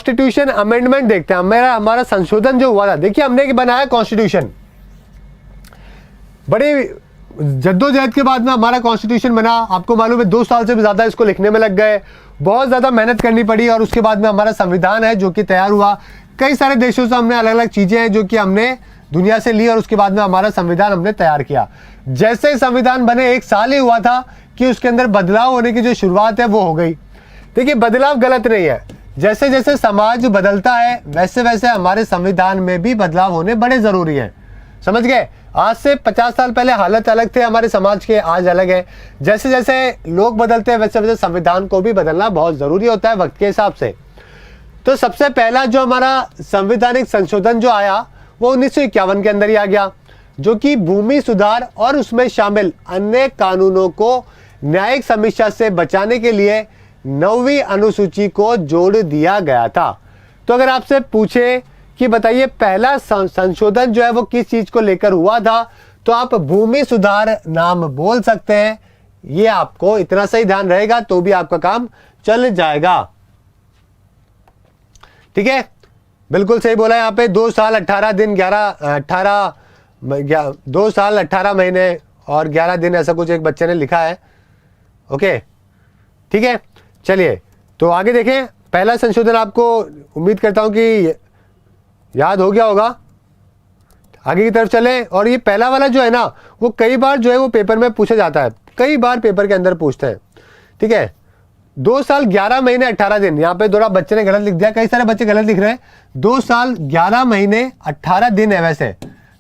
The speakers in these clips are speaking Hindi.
कॉन्स्टिट्यूशन अमेंडमेंट देखते हैं, हमारा संशोधन जो हुआ था। देखिए हमने बनाया कॉन्स्टिट्यूशन, बड़े जद्दोजहद के बाद में हमारा कॉन्स्टिट्यूशन बना। आपको मालूम है 2 साल से भी ज़्यादा इसको लिखने में लग गए, बहुत ज़्यादा मेहनत करनी पड़ी और उसके बाद में हमारा संविधान है जो कि तैयार हुआ। कई सारे देशों से हमने अलग अलग चीज़ें हैं जो कि हमने दुनिया से ली और उसके बाद में हमारा संविधान हमने तैयार किया। जैसे संविधान बने 1 साल ही हुआ था कि उसके अंदर बदलाव होने की जो शुरुआत है वो हो गई। देखिए बदलाव गलत नहीं है, जैसे जैसे समाज बदलता है वैसे वैसे हमारे संविधान में भी बदलाव होने बड़े ज़रूरी हैं। समझ गए? आज से 50 साल पहले हालत अलग थे हमारे समाज के, आज अलग है। जैसे जैसे लोग बदलते हैं वैसे वैसे संविधान को भी बदलना बहुत ज़रूरी होता है वक्त के हिसाब से। तो सबसे पहला जो हमारा संवैधानिक संशोधन जो आया वो 1951 के अंदर ही आ गया, जो कि भूमि सुधार और उसमें शामिल अन्य कानूनों को न्यायिक समीक्षा से बचाने के लिए 9वीं अनुसूची को जोड़ दिया गया था। तो अगर आपसे पूछे कि बताइए पहला संशोधन जो है वो किस चीज को लेकर हुआ था, तो आप भूमि सुधार नाम बोल सकते हैं। ये आपको इतना सही ध्यान रहेगा तो भी आपका काम चल जाएगा। ठीक है, बिल्कुल सही बोला। यहाँ पे 2 साल 18 दिन 2 साल 18 महीने और 11 दिन ऐसा कुछ एक बच्चे ने लिखा है। ओके ठीक है, चलिए तो आगे देखें। पहला संशोधन आपको उम्मीद करता हूं कि याद हो गया होगा। आगे की तरफ चलें। और ये पहला वाला जो है ना वो कई बार जो है वो पेपर में पूछा जाता है, कई बार पेपर के अंदर पूछते हैं। ठीक है, 2 साल 11 महीने 18 दिन, यहाँ पे थोड़ा बच्चे ने गलत लिख दिया, कई सारे बच्चे गलत लिख रहे हैं। 2 साल 11 महीने 18 दिन है वैसे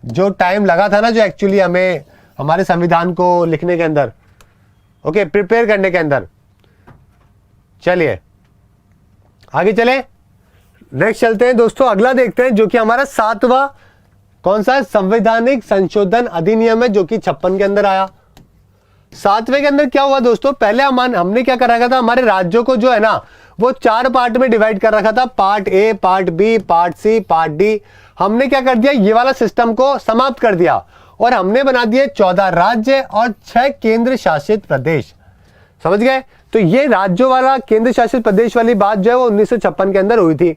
जो टाइम लगा था ना, जो एक्चुअली हमें हमारे संविधान को लिखने के अंदर, ओके, प्रिपेयर करने के अंदर। चलिए आगे चले, नेक्स्ट चलते हैं दोस्तों। अगला देखते हैं जो कि हमारा 7वां कौन सा संवैधानिक संशोधन अधिनियम है जो कि 56 के अंदर आया। 7वें के अंदर क्या हुआ दोस्तों, पहले हमने क्या कर रखा था, हमारे राज्यों को जो है ना वो 4 पार्ट में डिवाइड कर रखा था, part A, part B, part C, part D. हमने क्या कर दिया, ये वाला सिस्टम को समाप्त कर दिया और हमने बना दिए 14 राज्य और 6 केंद्र शासित प्रदेश। समझ गए? तो ये राज्यों वाला केंद्र शासित प्रदेश वाली बात जो है वो 1956 के अंदर हुई थी।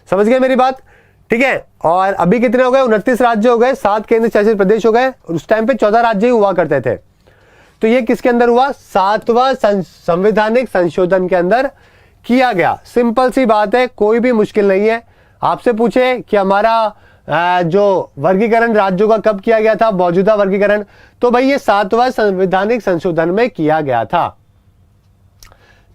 समझ गए मेरी बात? ठीक है, और अभी कितने हो गए, 29 राज्य हो गए, 7 केंद्र शासित प्रदेश हो गए। उस टाइम पे 14 राज्य ही हुआ करते थे। तो ये किसके अंदर हुआ, 7वां संवैधानिक संशोधन के अंदर किया गया। सिंपल सी बात है, कोई भी मुश्किल नहीं है। आपसे पूछे कि हमारा जो वर्गीकरण राज्यों का कब किया गया था, मौजूदा वर्गीकरण, तो भाई ये 7वां संवैधानिक संशोधन में किया गया था।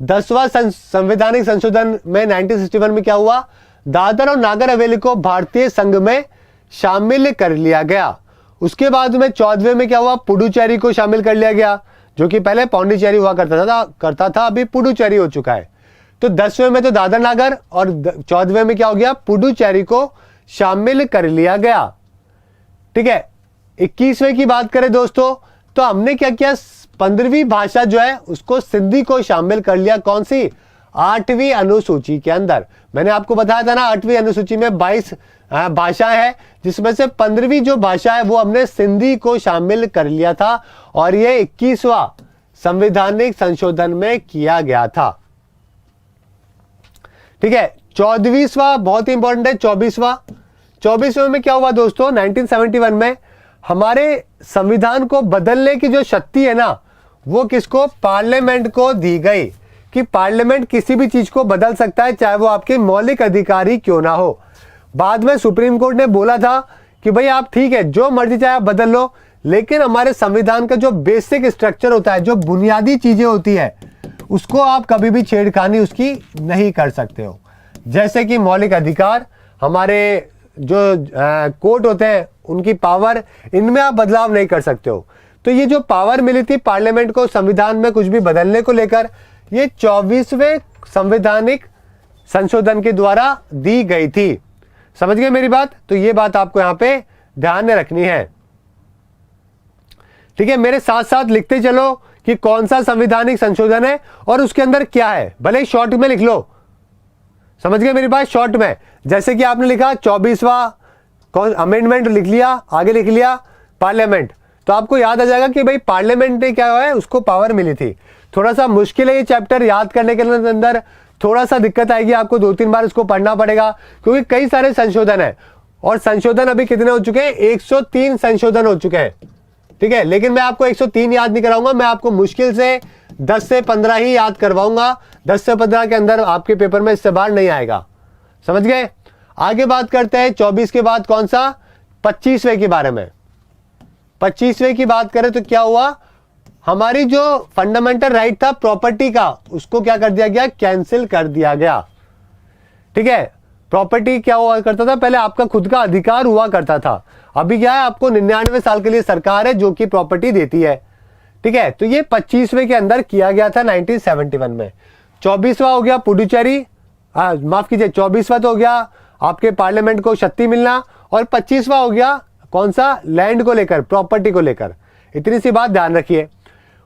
10वां संवैधानिक संशोधन में 1961 में क्या हुआ, दादर और नागर हवेली को भारतीय संघ में शामिल कर लिया गया। उसके बाद में 14वें में क्या हुआ, पुडुचेरी को शामिल कर लिया गया, जो कि पहले पौंडीचेरी हुआ करता था, अभी पुडुचेरी हो चुका है। तो 10वें में तो दादर नागर और 14वें में क्या हो गया, पुडुचेरी को शामिल कर लिया गया। ठीक है, 21वें की बात करें दोस्तों, तो हमने क्या किया, 15वीं भाषा जो है उसको सिंधी को शामिल कर लिया। कौन सी, 8वीं अनुसूची के अंदर। मैंने आपको बताया था ना 8वीं अनुसूची में 22 भाषाएं हैं, जिसमें से 15वीं जो भाषा है वो हमने सिंधी को शामिल कर लिया था और ये 21वां संवैधानिक संशोधन में किया गया था। ठीक है, 24वां बहुत ही इंपॉर्टेंट है, 24वें में क्या हुआ दोस्तों, 1971 में हमारे संविधान को बदलने की जो शक्ति है ना वो किसको, पार्लियामेंट को दी गई, कि पार्लियामेंट किसी भी चीज को बदल सकता है चाहे वो आपके मौलिक अधिकार ही क्यों ना हो। बाद में सुप्रीम कोर्ट ने बोला था कि भाई आप ठीक है जो मर्जी चाहे आप बदल लो, लेकिन हमारे संविधान का जो बेसिक स्ट्रक्चर होता है, जो बुनियादी चीजें होती है, उसको आप कभी भी छेड़खानी उसकी नहीं कर सकते हो। जैसे कि मौलिक अधिकार, हमारे जो कोर्ट होते हैं उनकी पावर, इनमें आप बदलाव नहीं कर सकते हो। तो ये जो पावर मिली थी पार्लियामेंट को संविधान में कुछ भी बदलने को लेकर, ये 24वें संवैधानिक संशोधन के द्वारा दी गई थी। समझ गए मेरी बात? तो ये बात आपको यहां पे ध्यान में रखनी है। ठीक है, मेरे साथ साथ लिखते चलो कि कौन सा संवैधानिक संशोधन है और उसके अंदर क्या है, भले शॉर्ट में लिख लो। समझ गए मेरी बात? शॉर्ट में, जैसे कि आपने लिखा 24वां अमेंडमेंट लिख लिया, आगे लिख लिया पार्लियामेंट, तो आपको याद आ जाएगा कि भाई पार्लियामेंट ने क्या है, उसको पावर मिली थी। थोड़ा सा मुश्किल है ये चैप्टर याद करने के अंदर, थोड़ा सा दिक्कत आएगी, आपको 2-3 बार इसको पढ़ना पड़ेगा क्योंकि कई सारे संशोधन है और संशोधन अभी कितने हो चुके हैं, 103 संशोधन हो चुके हैं। ठीक है, लेकिन मैं आपको 103 याद नहीं कराऊंगा, मैं आपको मुश्किल से 10 से 15 ही याद करवाऊंगा। 10 से 15 के अंदर आपके पेपर में इससे बाहर नहीं आएगा। समझ गए। आगे बात करते हैं 24 के बाद कौन सा, 25वें के बारे में। 25वें की बात करें तो क्या हुआ, हमारी जो फंडामेंटल राइट था प्रॉपर्टी का, उसको क्या कर दिया गया, कैंसिल कर दिया गया। ठीक है, प्रॉपर्टी क्या हुआ करता था, पहले आपका खुद का अधिकार हुआ करता था, अभी क्या है, आपको 99 साल के लिए सरकार है जो कि प्रॉपर्टी देती है। ठीक है, तो ये 25वें के अंदर किया गया था 1971 में। 24वां हो गया पुडुचेरी, माफ कीजिए 24वां तो हो गया आपके पार्लियामेंट को शक्ति मिलना, और 25वां हो गया कौन सा, लैंड को लेकर, प्रॉपर्टी को लेकर। इतनी सी बात ध्यान रखिए।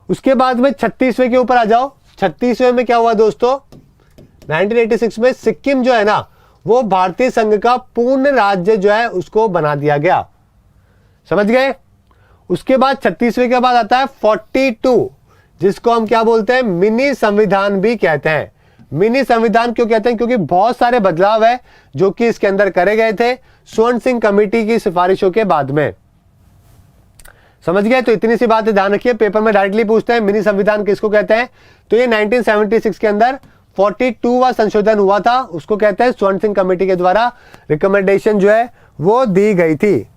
उसके बाद में 36वें के ऊपर आ जाओ। 36वें में क्या हुआ दोस्तों, 1986 में सिक्किम जो है ना, वो भारतीय संघ का पूर्ण राज्य जो है उसको बना दिया गया। समझ गए। उसके बाद 36वें के बाद आता है 42, जिसको हम क्या बोलते हैं, मिनी संविधान भी कहते हैं। मिनी संविधान क्यों कहते हैं, क्योंकि बहुत सारे बदलाव है जो कि इसके अंदर करे गए थे स्वर्ण सिंह कमेटी की सिफारिशों के बाद में। समझ गए। तो इतनी सी बात ध्यान रखिए, पेपर में डायरेक्टली पूछते हैं मिनी संविधान किसको कहते हैं, तो ये 1976 के अंदर 42वां संशोधन हुआ था, उसको कहते हैं स्वर्ण सिंह कमेटी के द्वारा रिकमेंडेशन जो है वो दी गई थी।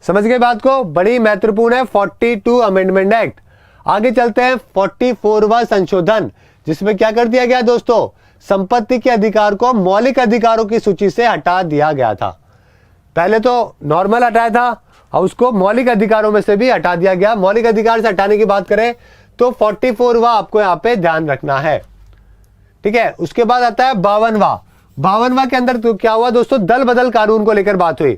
समझ गए बात को, बड़ी महत्वपूर्ण है 42 अमेंडमेंट एक्ट। आगे चलते हैं 44वां संशोधन, जिसमें क्या कर दिया गया दोस्तों, संपत्ति के अधिकार को मौलिक अधिकारों की सूची से हटा दिया गया था। पहले तो नॉर्मल हटाया था, और उसको मौलिक अधिकारों में से भी हटा दिया गया। मौलिक अधिकार से हटाने की बात करें तो 44वां आपको यहां पे ध्यान रखना है। ठीक है, उसके बाद आता है 52वां। 52वां के अंदर तो क्या हुआ दोस्तों, दल बदल कानून को लेकर बात हुई।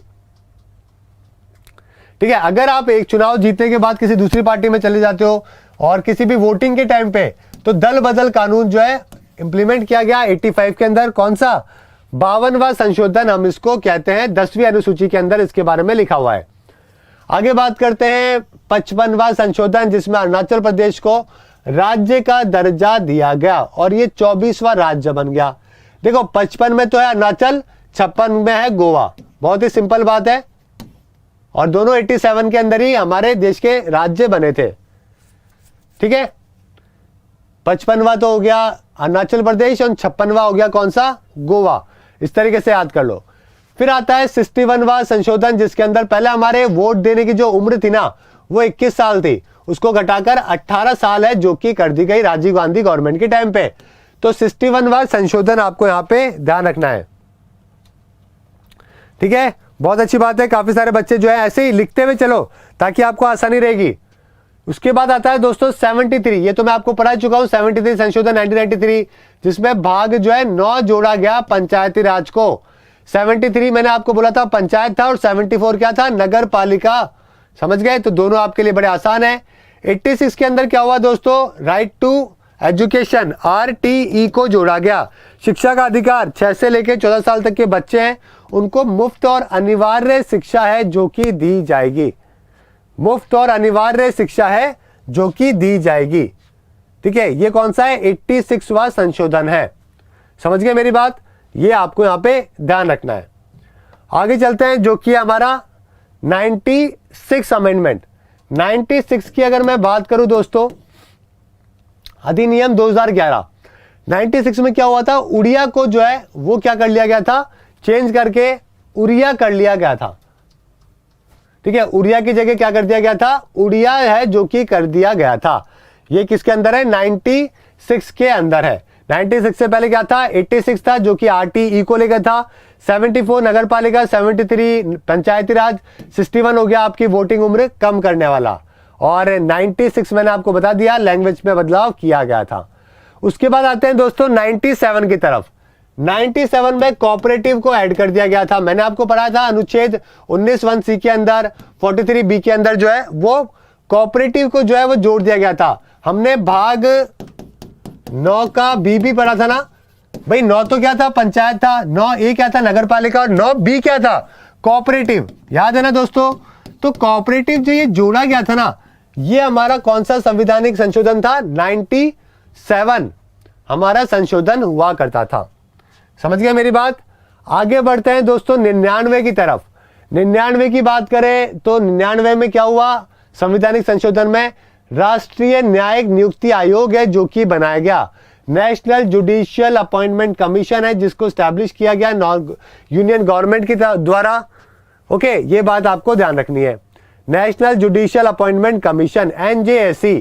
ठीक है, अगर आप एक चुनाव जीतने के बाद किसी दूसरी पार्टी में चले जाते हो और किसी भी वोटिंग के टाइम पे, तो दल बदल कानून जो है इंप्लीमेंट किया गया 85 के अंदर। कौन सा, 52वां संशोधन हम इसको कहते हैं, 10वीं अनुसूची के अंदर इसके बारे में लिखा हुआ है। आगे बात करते हैं 55वां संशोधन, जिसमें अरुणाचल प्रदेश को राज्य का दर्जा दिया गया और ये 24वां राज्य बन गया। देखो 55 में तो है अरुणाचल, 56 में है गोवा। बहुत ही सिंपल बात है, और दोनों 87 के अंदर ही हमारे देश के राज्य बने थे। ठीक है, 55वां तो हो गया अरुणाचल प्रदेश और 56वां हो गया कौन सा, गोवा। इस तरीके से याद कर लो। फिर आता है 61वां संशोधन, जिसके अंदर पहले हमारे वोट देने की जो उम्र थी ना, वो 21 साल थी, उसको घटाकर 18 साल है, जो कि कर दी गई राजीव गांधी गवर्नमेंट के टाइम पे। तो 61वां संशोधन आपको यहां पे ध्यान रखना है। ठीक है, बहुत अच्छी बात है। काफी सारे बच्चे जो है ऐसे ही लिखते हुए चलो ताकि आपको आसानी रहेगी। उसके बाद आता है दोस्तों 73, ये तो मैं आपको पढ़ा चुका हूं, 73 संशोधन 1993, जिसमें भाग जो है 9 जोड़ा गया पंचायती राज को। 73 मैंने आपको बोला था पंचायत था, और 74 क्या था, नगर पालिका। समझ गए। तो दोनों आपके लिए बड़े आसान है। 86 के अंदर क्या हुआ दोस्तों, राइट टू एजुकेशन RTE को जोड़ा गया। शिक्षा का अधिकार 6 से लेकर 14 साल तक के बच्चे हैं, उनको मुफ्त और अनिवार्य शिक्षा है जो कि दी जाएगी। मुफ्त और अनिवार्य शिक्षा है जो कि दी जाएगी। ठीक है, ये कौन सा है, 86वां संशोधन है। समझ गए मेरी बात, ये आपको यहां पे ध्यान रखना है। आगे चलते हैं, जो कि हमारा 96 अमेंडमेंट। 96 की अगर मैं बात करूं दोस्तों, अधिनियम 2011। 96 में क्या हुआ था, उड़िया को जो है वो क्या कर लिया गया था, चेंज करके उड़िया कर लिया गया था। ठीक है, उड़िया की जगह क्या कर दिया गया था, उड़िया है जो कि कर दिया गया था। ये किसके अंदर है, 96 के अंदर है। 96 से पहले क्या था, 86 था जो कि RTE को लेकर था। 74 नगर पालिका, 73 पंचायती राज, 61 हो गया आपकी वोटिंग उम्र कम करने वाला, और 96 मैंने आपको बता दिया लैंग्वेज में बदलाव किया गया था। उसके बाद आते हैं दोस्तों 97 की तरफ। 97 में कोऑपरेटिव को ऐड कर दिया गया था। मैंने आपको पढ़ा था अनुच्छेद 19(1)(c) के अंदर, 43(b) के अंदर जो है वो कोऑपरेटिव को जो है वो जोड़ दिया गया था। हमने भाग 9 का B भी पढ़ा था ना भाई। 9 तो क्या था, पंचायत था। 9A क्या था, नगर पालिका। और 9B क्या था, कोऑपरेटिव। याद है ना दोस्तों। तो कोऑपरेटिव जो ये जोड़ा गया था ना, ये हमारा कौन सा संवैधानिक संशोधन था, 97। हमारा संशोधन हुआ करता था। समझ गए मेरी बात। आगे बढ़ते हैं दोस्तों 99 की तरफ। 99 की बात करें तो 99 में क्या हुआ, संवैधानिक संशोधन में राष्ट्रीय न्यायिक नियुक्ति आयोग है जो कि बनाया गया। नेशनल जुडिशियल अपॉइंटमेंट कमीशन है जिसको स्टैब्लिश किया गया यूनियन गवर्नमेंट के द्वारा। ओके, ये बात आपको ध्यान रखनी है। National judicial appointment commission NJSC,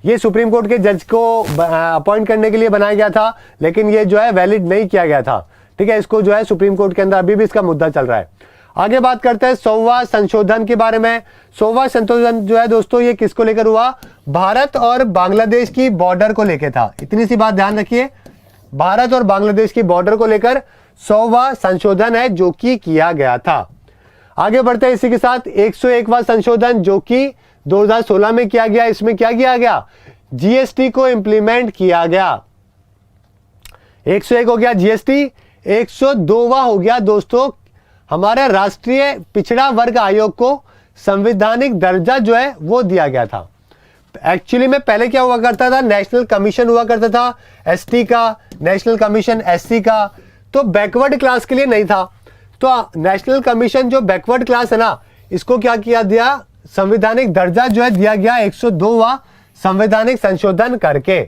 ये सुप्रीम कोर्ट के जज को अपॉइंट करने के लिए बनाया गया था, लेकिन ये जो है वैलिड नहीं किया गया था। ठीक है, इसको जो है सुप्रीम कोर्ट के अंदर अभी भी इसका मुद्दा चल रहा है। आगे बात करते हैं 100वां संशोधन के बारे में। 100वां संशोधन जो है दोस्तों ये किसको लेकर हुआ, भारत और बांग्लादेश की बॉर्डर को लेकर था। इतनी सी बात ध्यान रखिए, भारत और बांग्लादेश की बॉर्डर को लेकर 100वां संशोधन है जो कि किया गया था। आगे बढ़ते हैं इसी के साथ 101वां संशोधन जो कि 2016 में किया गया। इसमें क्या किया गया, GST को इंप्लीमेंट किया गया। 101 हो गया GST, 102वां हो गया दोस्तों हमारे राष्ट्रीय पिछड़ा वर्ग आयोग को संवैधानिक दर्जा जो है वो दिया गया था। एक्चुअली में पहले क्या हुआ करता था, नेशनल कमीशन हुआ करता था ST का, नेशनल कमीशन SC का, तो बैकवर्ड क्लास के लिए नहीं था। तो नेशनल कमीशन जो बैकवर्ड क्लास है ना, इसको क्या किया दिया, संवैधानिक दर्जा जो है दिया गया 102वां संवैधानिक संशोधन करके।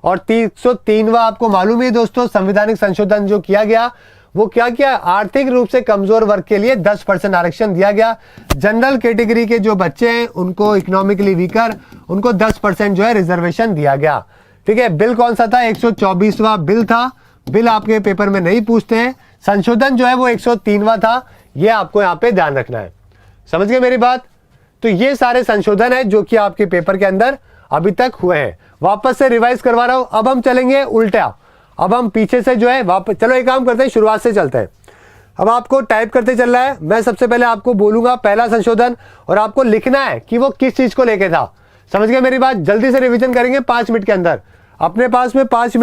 और 303वां आपको मालूम है दोस्तों संवैधानिक संशोधन जो किया गया वो क्या किया, आर्थिक रूप से कमजोर वर्ग के लिए 10% आरक्षण दिया गया। जनरल कैटेगरी के जो बच्चे हैं उनको, इकोनॉमिकली वीकर, उनको 10% जो है रिजर्वेशन दिया गया। ठीक है, बिल कौन सा था, 124वां बिल था। बिल आपके पेपर में नहीं पूछते हैं। संशोधन जो है वो 103वां था, ये आपको यहाँ पे ध्यान रखना है। समझ गए मेरी बात। तो ये सारे संशोधन है जो कि आपके पेपर के अंदर अभी तक हुए हैं। वापस से रिवाइज करवा रहा हूं। अब हम चलेंगे उल्टा, अब हम पीछे से जो है वापस, चलो एक काम करते हैं, शुरुआत से चलते हैं। अब आपको टाइप करते चल रहा है, मैं सबसे पहले आपको बोलूंगा पहला संशोधन और आपको लिखना है कि वो किस चीज को लेके था। समझ गए मेरी बात। जल्दी से रिवीजन करेंगे 5 मिनट के अंदर। अपने पास में 5 मिनट